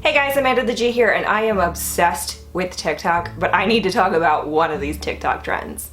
Hey guys, Amanda the G here, and I am obsessed with TikTok, but I need to talk about one of these TikTok trends.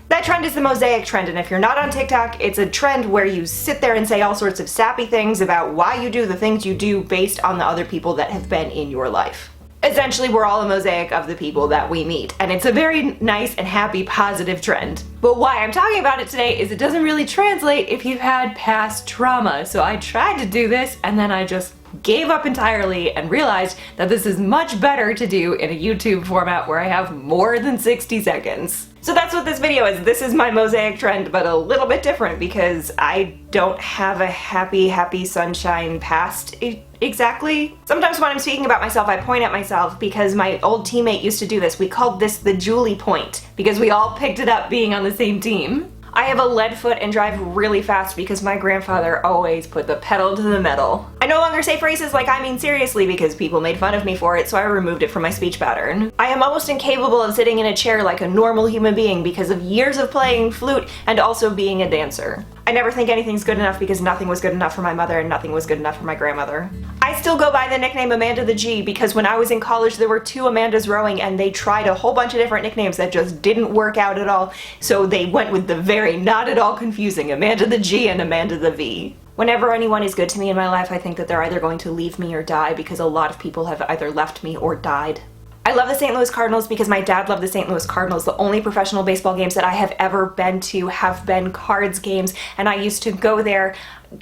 That trend is the mosaic trend, and if you're not on TikTok, it's a trend where you sit there and say all sorts of sappy things about why you do the things you do based on the other people that have been in your life. Essentially, we're all a mosaic of the people that we meet, and it's a very nice and happy, positive trend. But why I'm talking about it today is it doesn't really translate if you've had past trauma. So I tried to do this, and then I just gave up entirely and realized that this is much better to do in a YouTube format where I have more than 60 seconds. So that's what this video is. This is my mosaic trend, but a little bit different because I don't have a happy sunshine past exactly. Sometimes when I'm speaking about myself, I point at myself because my old teammate used to do this. We called this the Julie point because we all picked it up being on the same team. I have a lead foot and drive really fast because my grandfather always put the pedal to the metal. I no longer say phrases like "I mean seriously" because people made fun of me for it, so I removed it from my speech pattern. I am almost incapable of sitting in a chair like a normal human being because of years of playing flute and also being a dancer. I never think anything's good enough because nothing was good enough for my mother and nothing was good enough for my grandmother. I still go by the nickname Amanda the G because when I was in college there were two Amandas rowing and they tried a whole bunch of different nicknames that just didn't work out at all, so they went with the very not at all confusing Amanda the G and Amanda the V. Whenever anyone is good to me in my life, I think that they're either going to leave me or die because a lot of people have either left me or died. I love the St. Louis Cardinals because my dad loved the St. Louis Cardinals. The only professional baseball games that I have ever been to have been Cards games, and I used to go there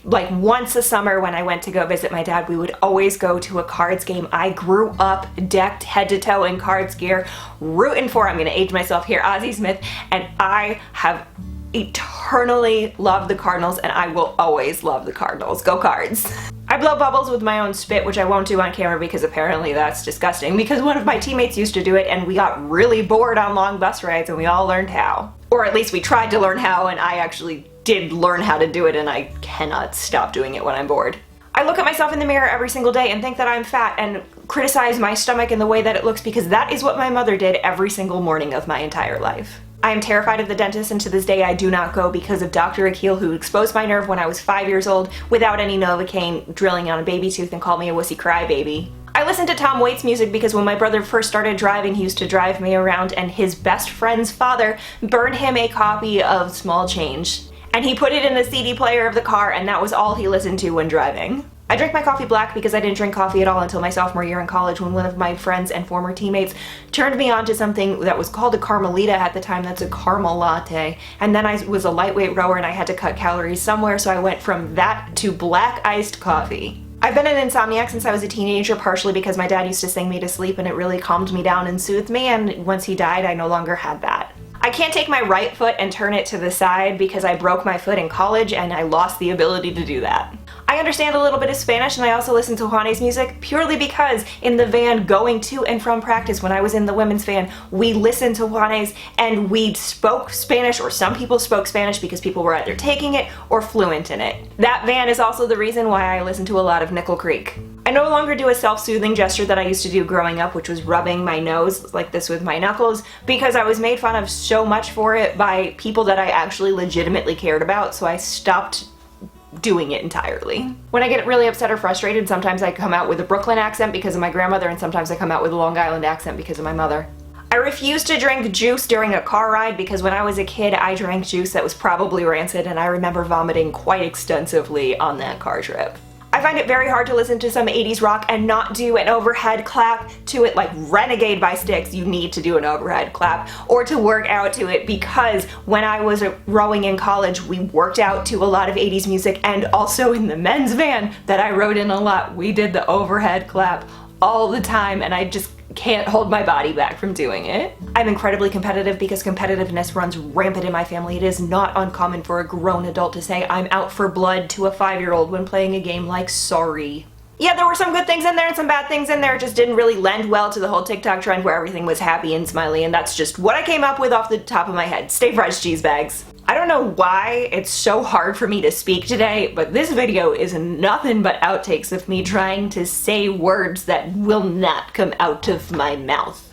like once a summer when I went to go visit my dad. We would always go to a Cards game. I grew up decked head to toe in Cards gear, rooting for, I'm gonna age myself here, Ozzie Smith, and I have eternally loved the Cardinals, and I will always love the Cardinals. Go Cards! I blow bubbles with my own spit, which I won't do on camera because apparently that's disgusting, because one of my teammates used to do it and we got really bored on long bus rides and we all learned how. Or at least we tried to learn how, and I actually did learn how to do it, and I cannot stop doing it when I'm bored. I look at myself in the mirror every single day and think that I'm fat and criticize my stomach and the way that it looks because that is what my mother did every single morning of my entire life. I am terrified of the dentist, and to this day I do not go because of Dr. Akil, who exposed my nerve when I was 5 years old without any Novocaine, drilling on a baby tooth, and called me a wussy crybaby. I listen to Tom Waits music because when my brother first started driving, he used to drive me around, and his best friend's father burned him a copy of Small Change. And he put it in the CD player of the car, and that was all he listened to when driving. I drink my coffee black because I didn't drink coffee at all until my sophomore year in college when one of my friends and former teammates turned me on to something that was called a Carmelita at the time. That's a caramel latte. And then I was a lightweight rower and I had to cut calories somewhere, so I went from that to black iced coffee. I've been an insomniac since I was a teenager, partially because my dad used to sing me to sleep and it really calmed me down and soothed me, and once he died I no longer had that. I can't take my right foot and turn it to the side because I broke my foot in college and I lost the ability to do that. I understand a little bit of Spanish, and I also listen to Juanes music purely because in the van going to and from practice when I was in the women's van, we listened to Juanes and we spoke Spanish, or some people spoke Spanish because people were either taking it or fluent in it. That van is also the reason why I listen to a lot of Nickel Creek. I no longer do a self-soothing gesture that I used to do growing up, which was rubbing my nose like this with my knuckles, because I was made fun of so much for it by people that I actually legitimately cared about, so I stopped doing it entirely. When I get really upset or frustrated, sometimes I come out with a Brooklyn accent because of my grandmother, and sometimes I come out with a Long Island accent because of my mother. I refuse to drink juice during a car ride because when I was a kid I drank juice that was probably rancid, and I remember vomiting quite extensively on that car trip. I find it very hard to listen to some 80s rock and not do an overhead clap to it, like Renegade by Styx. You need to do an overhead clap, or to work out to it, because when I was rowing in college we worked out to a lot of 80s music, and also in the men's van that I rode in a lot we did the overhead clap all the time, and I just can't hold my body back from doing it. I'm incredibly competitive because competitiveness runs rampant in my family. It is not uncommon for a grown adult to say I'm out for blood to a 5-year-old when playing a game like Sorry. Yeah, there were some good things in there and some bad things in there. It just didn't really lend well to the whole TikTok trend where everything was happy and smiley, and that's just what I came up with off the top of my head. Stay fresh, cheese bags. I don't know why it's so hard for me to speak today, but this video is nothing but outtakes of me trying to say words that will not come out of my mouth.